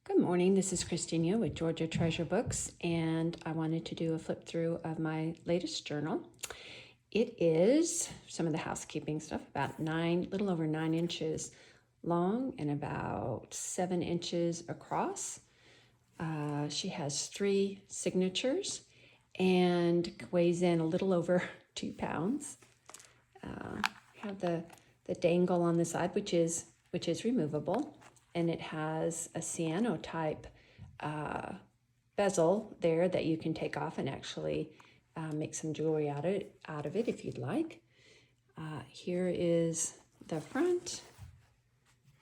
Good morning, this is Christina with Georgia Treasure Books, and I wanted to do a flip through of my latest journal. It is some of the housekeeping stuff, about little over 9 inches long and about 7 inches across. She has 3 signatures and weighs in a little over 2 pounds. Have the dangle on the side, which is removable, and it has a cyano type bezel there that you can take off and actually make some jewelry out of it if you'd like. Here is the front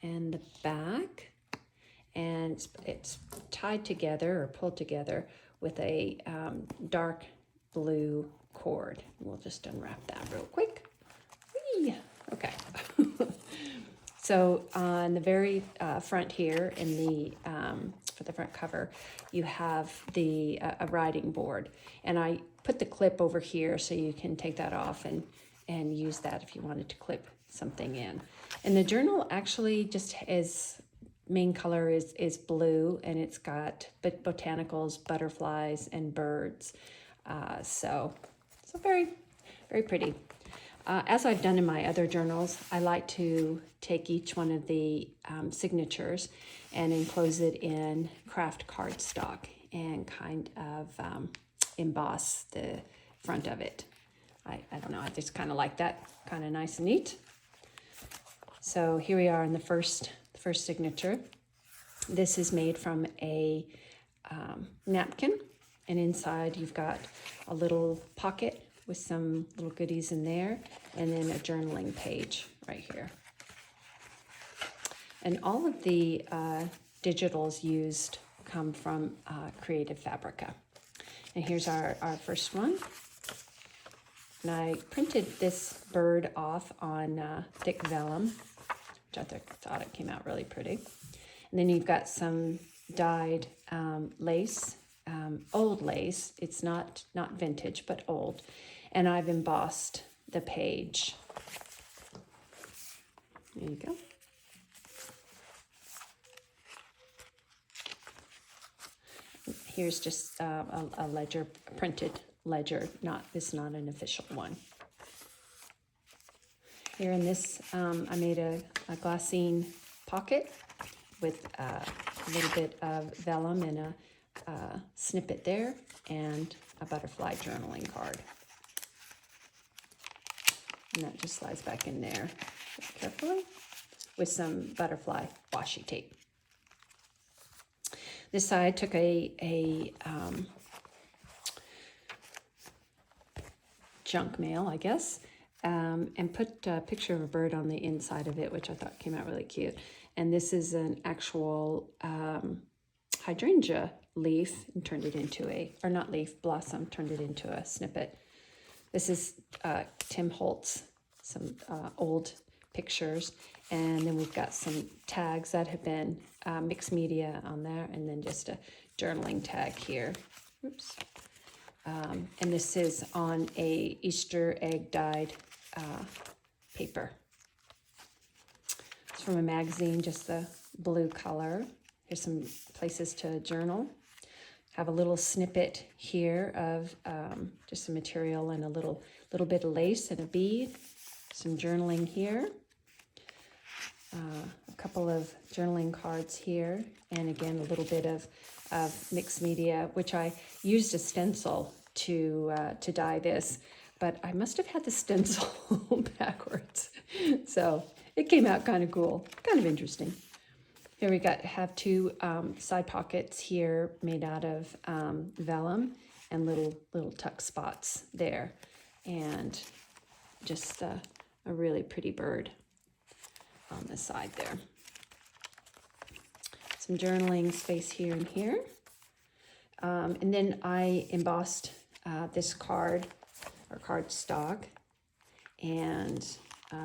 and the back, and it's tied together or pulled together with a dark blue cord. We'll just unwrap that real quick. Whee! Okay. So on the very front here, in the for the front cover, you have the a writing board, and I put the clip over here so you can take that off and use that if you wanted to clip something in. And the journal actually just main color is blue, and it's got botanicals, butterflies, and birds. So very, very pretty. As I've done in my other journals, I like to take each one of the signatures and enclose it in craft cardstock and kind of emboss the front of it. I don't know, I just kind of like that, kind of nice and neat. So here we are in the first signature. This is made from a napkin, and inside you've got a little pocket with some little goodies in there, and then a journaling page right here. And all of the digitals used come from Creative Fabrica. And here's our first one. And I printed this bird off on thick vellum, which I thought it came out really pretty. And then you've got some dyed lace, old lace. It's not vintage, but old. And I've embossed the page. There you go. Here's just a ledger, a printed ledger. This is not an official one. Here in this, I made a glassine pocket with a little bit of vellum and a snippet there, and a butterfly journaling card. And that just slides back in there carefully with some butterfly washi tape. This side took a junk mail, I guess, and put a picture of a bird on the inside of it, which I thought came out really cute. And this is an actual hydrangea leaf, and turned it into blossom, turned it into a snippet. This is Tim Holtz, some old pictures, and then we've got some tags that have been mixed media on there, and then just a journaling tag here. Oops. And this is on a Easter egg dyed paper. It's from a magazine, just the blue color. Here's some places to journal. Have a little snippet here of just some material and a little bit of lace and a bead. Some journaling here. A couple of journaling cards here, and again a little bit of mixed media, which I used a stencil to dye this, but I must have had the stencil backwards, so it came out kind of cool, kind of interesting. Here we have 2 side pockets here made out of vellum, and little tuck spots there, and just a really pretty bird on the side there. Some journaling space here and here. And then I embossed this card, or cardstock, and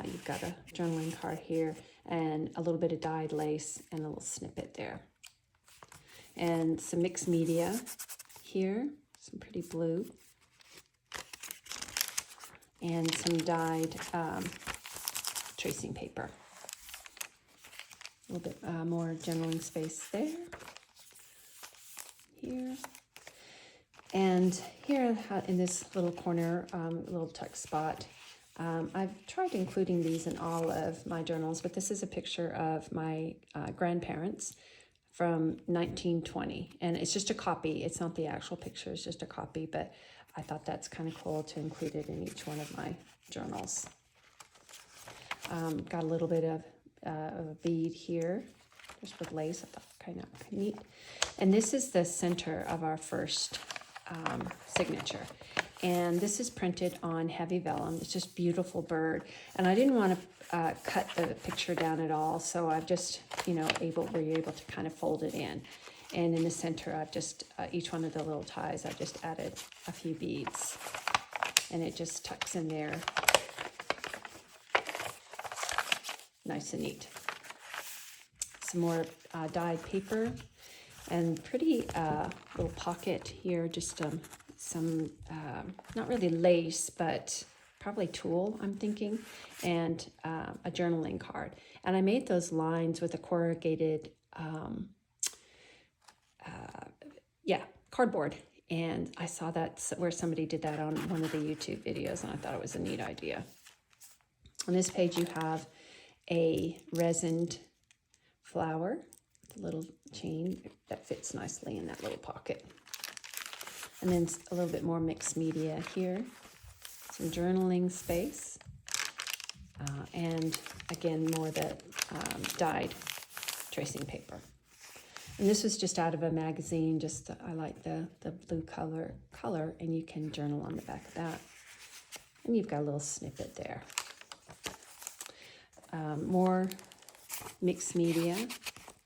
you've got a journaling card here, and a little bit of dyed lace, and a little snippet there. And some mixed media here, some pretty blue, and some dyed tracing paper. A little bit more journaling space there. here. And here in this little corner, little tuck spot, I've tried including these in all of my journals, but this is a picture of my grandparents from 1920. And it's just a copy. It's not the actual picture, it's just a copy, but I thought that's kind of cool to include it in each one of my journals. Got a little bit of a bead here, just with lace. I thought kind of neat. And this is the center of our first signature. And this is printed on heavy vellum. It's just beautiful bird. And I didn't want to cut the picture down at all, so I've just, were able to kind of fold it in. And in the center, I've just, each one of the little ties, I've just added a few beads. And it just tucks in there. Nice and neat. Some more dyed paper and pretty little pocket here, just some, not really lace, but probably tulle, I'm thinking, and a journaling card. And I made those lines with a corrugated, cardboard. And I saw that where somebody did that on one of the YouTube videos, and I thought it was a neat idea. On this page, you have a resined flower, with a little chain that fits nicely in that little pocket. And then a little bit more mixed media here, some journaling space, and again, more the dyed tracing paper. And this was just out of a magazine, I like the blue color, and you can journal on the back of that. And you've got a little snippet there. More mixed media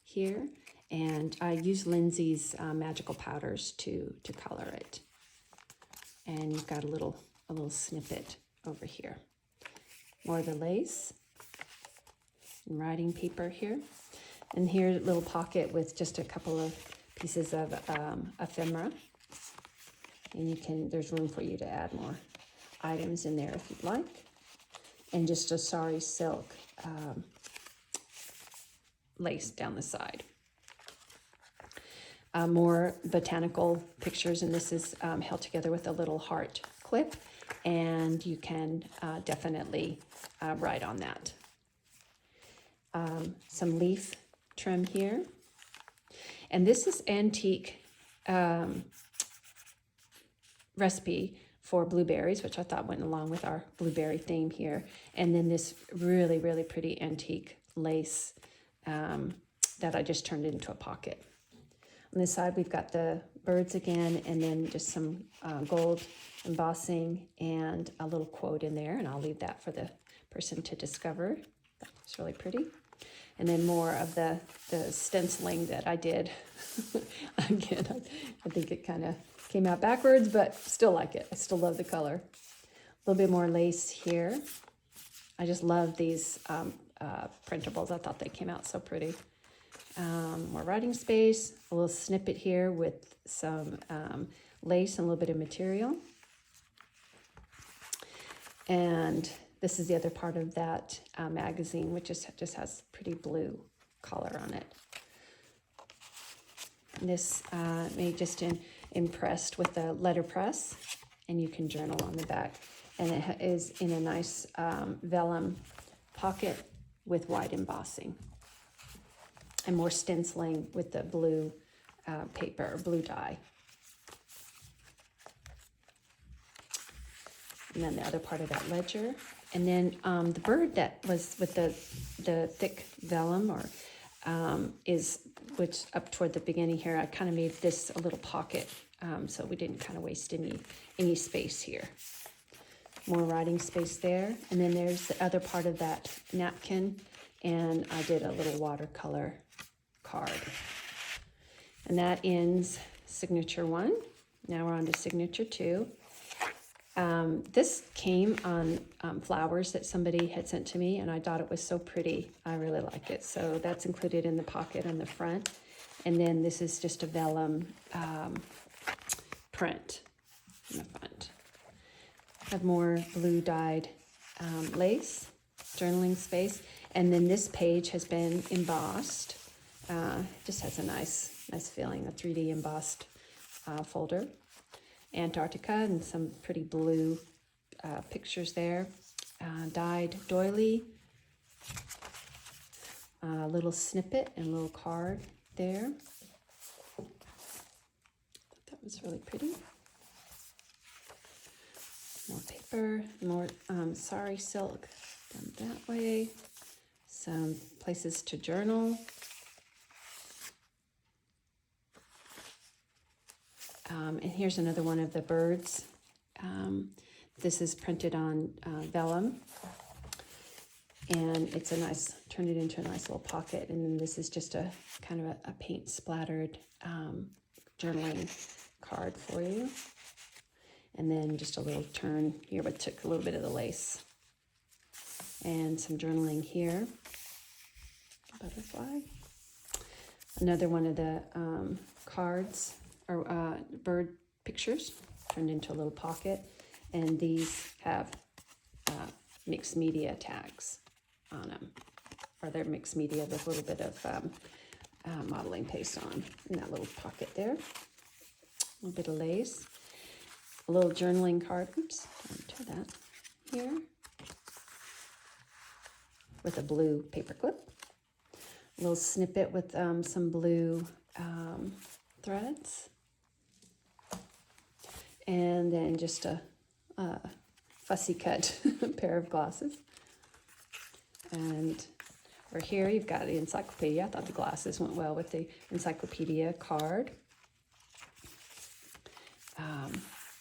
here, and I use Lindsay's magical powders to color it. And you've got a little snippet over here. More of the lace and writing paper here. And here, a little pocket with just a couple of pieces of ephemera. And there's room for you to add more items in there if you'd like. And just a sari silk lace down the side. More botanical pictures, and this is held together with a little heart clip, and you can definitely write on that. Some leaf trim here, and this is antique recipe for blueberries, which I thought went along with our blueberry theme here. And then this really, really pretty antique lace that I just turned into a pocket. On this side, we've got the birds again, and then just some gold embossing and a little quote in there, and I'll leave that for the person to discover. It's really pretty. And then more of the stenciling that I did. Again, I think it kind of came out backwards, but still like it. I still love the color. A little bit more lace here. I just love these printables. I thought they came out so pretty. More writing space, a little snippet here with some lace and a little bit of material. And this is the other part of that magazine, which just has pretty blue color on it. And this made just impressed with the letterpress, and you can journal on the back. And it is in a nice vellum pocket with white embossing. And more stenciling with the blue paper, or blue dye. And then the other part of that ledger. And then the bird that was with the thick vellum, or which up toward the beginning here, I kind of made this a little pocket, so we didn't kind of waste any space here. More writing space there. And then there's the other part of that napkin, and I did a little watercolor card. And that ends signature 1. Now we're on to signature 2. This came on flowers that somebody had sent to me, and I thought it was so pretty. I really like it. So that's included in the pocket on the front. And then this is just a vellum print in the front. I have more blue dyed lace, journaling space. And then this page has been embossed. Just has a nice feeling, a 3D embossed folder. Antarctica and some pretty blue pictures there. Dyed doily. A little snippet and a little card there. That was really pretty. More paper, more sari silk done that way. Some places to journal. And here's another one of the birds. This is printed on vellum. And it's a nice, turn it into a nice little pocket. And then this is just a kind of a paint splattered journaling card for you. And then just a little turn here, but took a little bit of the lace. And some journaling here. Butterfly. Another one of the cards or bird pictures turned into a little pocket. And these have mixed media tags on them. Or they're mixed media with a little bit of modeling paste on in that little pocket there. A little bit of lace. A little journaling card, oops, don't tear that, here, with a blue paper clip. A little snippet with some blue threads. And then just a fussy cut pair of glasses. And over here you've got the encyclopedia. I thought the glasses went well with the encyclopedia card.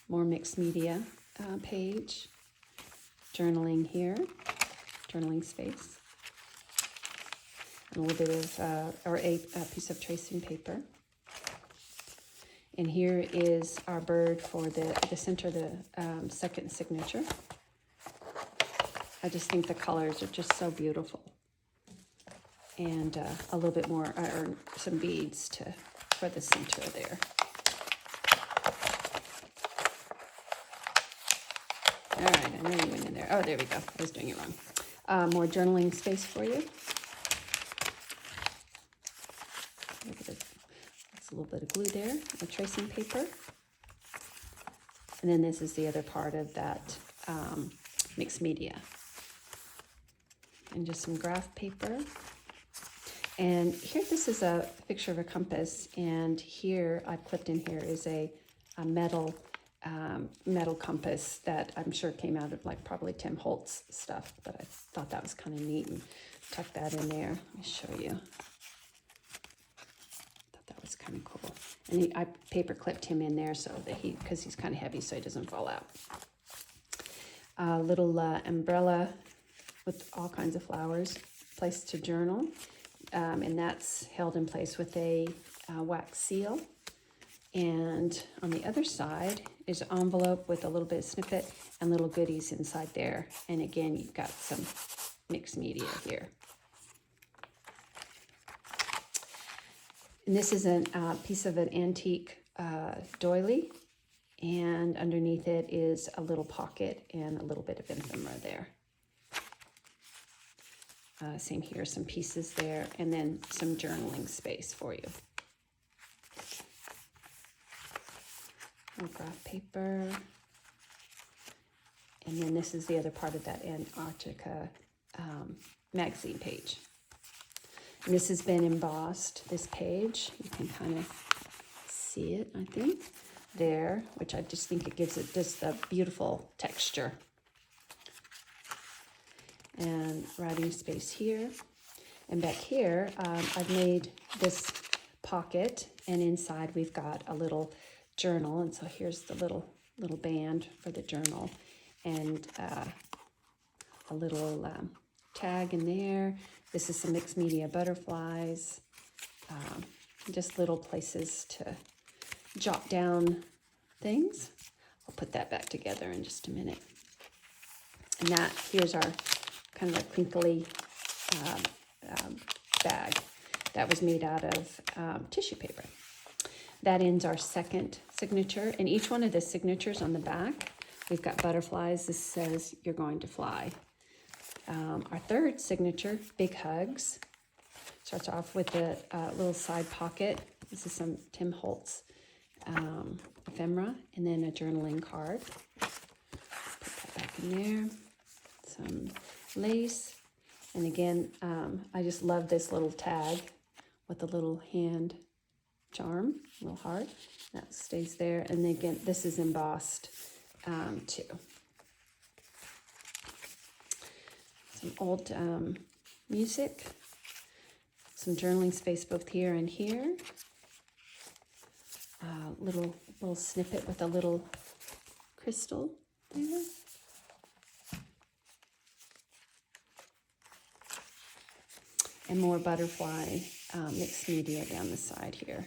More mixed media page, journaling here, journaling space, and a little bit of, or a piece of tracing paper. And here is our bird for the center of the second signature. I just think the colors are just so beautiful. And a little bit more, or some beads for the center there. All right, I know you went in there. Oh, there we go. I was doing it wrong. More journaling space for you. That's a little bit of glue there, a tracing paper. And then this is the other part of that mixed media. And just some graph paper. And here, this is a picture of a compass. And here, I've clipped in here is a metal compass that I'm sure came out of like probably Tim Holtz stuff, but I thought that was kind of neat and tuck that in there. Let me show you. Thought that was kind of cool. And I paper clipped him in there so that because he's kind of heavy so he doesn't fall out. A little umbrella with all kinds of flowers, place to journal. And that's held in place with a wax seal. And on the other side is an envelope with a little bit of snippet and little goodies inside there. And again, you've got some mixed media here. And this is a piece of an antique doily. And underneath it is a little pocket and a little bit of ephemera there. Same here, some pieces there, and then some journaling space for you. Graph paper. And then this is the other part of that Antarctica magazine page. And this has been embossed, this page. You can kind of see it, I think, there, which I just think it gives it just a beautiful texture. And writing space here. And back here, I've made this pocket, and inside we've got a little journal. And so here's the little band for the journal, and a little tag in there. This is some mixed media butterflies, just little places to jot down things. I'll put that back together in just a minute. And that, here's our kind of a crinkly bag that was made out of tissue paper. That ends our second signature, and each one of the signatures on the back, we've got butterflies. This says you're going to fly. Our third signature, big hugs, starts off with a little side pocket. This is some Tim Holtz ephemera, and then a journaling card. Put that back in there. Some lace. And again, I just love this little tag with a little hand charm, little heart. That stays there. And again, this is embossed too. Some old music. Some journaling space both here and here. Little snippet with a little crystal there. And more butterfly mixed media down the side here.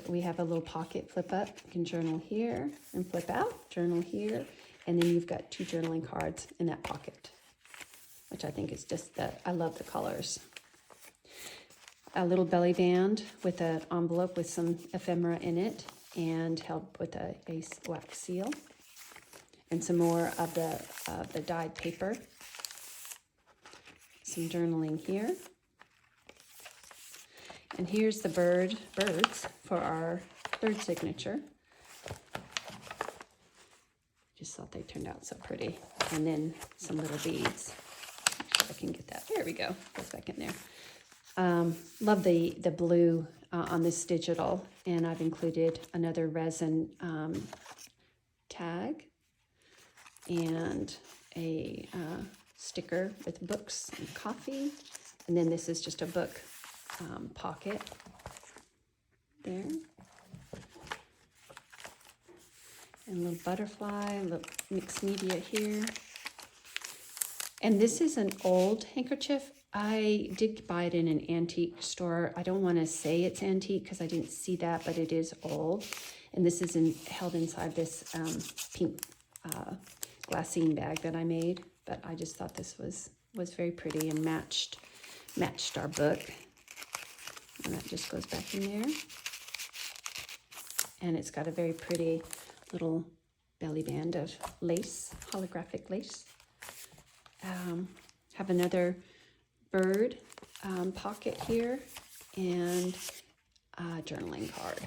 We have a little pocket flip up. You can journal here and flip out, journal here, and then you've got 2 journaling cards in that pocket, which I think is just I love the colors. A little belly band with an envelope with some ephemera in it and held with a wax seal. And some more of the dyed paper. Some journaling here. And here's the birds for our third signature. Just thought they turned out so pretty. And then some little beads. If I can get that. There we go. Goes back in there. Love the blue on this digital, and I've included another resin tag and a sticker with books and coffee, and then this is just a book pocket there, and a little butterfly, a little mixed media here. And this is an old handkerchief. I did buy it in an antique store. I don't want to say it's antique because I didn't see that, but it is old. And this is held inside this pink glassine bag that I made. But I just thought this was very pretty and matched our book. And that just goes back in there. And it's got a very pretty little belly band of lace, holographic lace. Have another bird pocket here and a journaling card.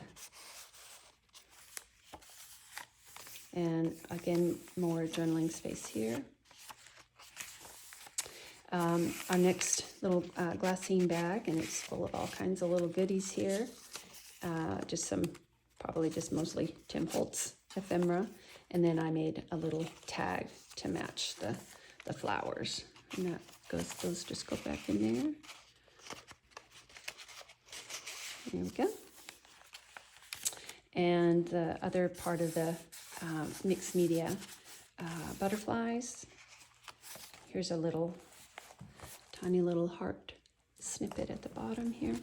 And again, more journaling space here. Our next little glassine bag, and it's full of all kinds of little goodies here. Just some, probably just mostly Tim Holtz ephemera. And then I made a little tag to match the flowers. And that those just go back in there. There we go. And the other part of the mixed media butterflies. Here's a tiny little heart snippet at the bottom here.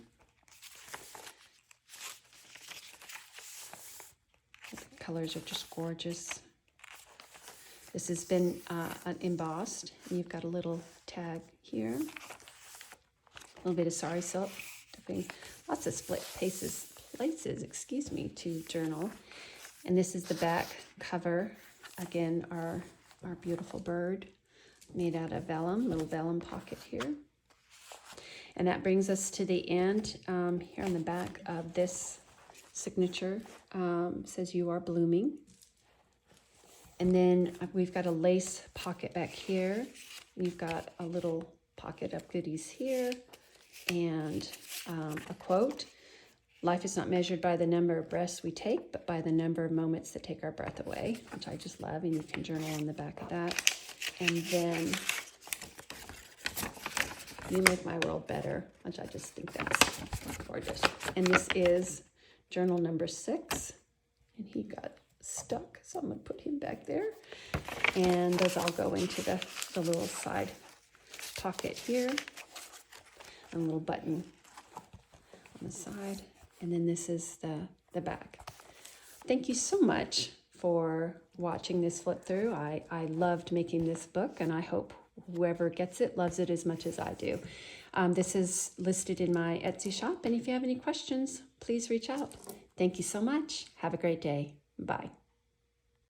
The colors are just gorgeous. This has been embossed, and you've got a little tag here. A little bit of sari silk. Lots of split places, to journal. And this is the back cover. Again, our beautiful bird made out of vellum, little vellum pocket here. And that brings us to the end. Here on the back of this signature says "You are blooming." And then we've got a lace pocket back here. We've got a little pocket of goodies here and a quote. "Life is not measured by the number of breaths we take, but by the number of moments that take our breath away," which I just love, and you can journal on the back of that. And then "You make my world better," which I just think that's gorgeous. And this is journal number 6, and he got stuck, so I'm going to put him back there. And those all go into the little side pocket here. And a little button on the side. And then this is the back. Thank you so much for watching this flip through. I loved making this book, and I hope whoever gets it loves it as much as I do. This is listed in my Etsy shop, and if you have any questions, please reach out. Thank you so much. Have a great day. Bye.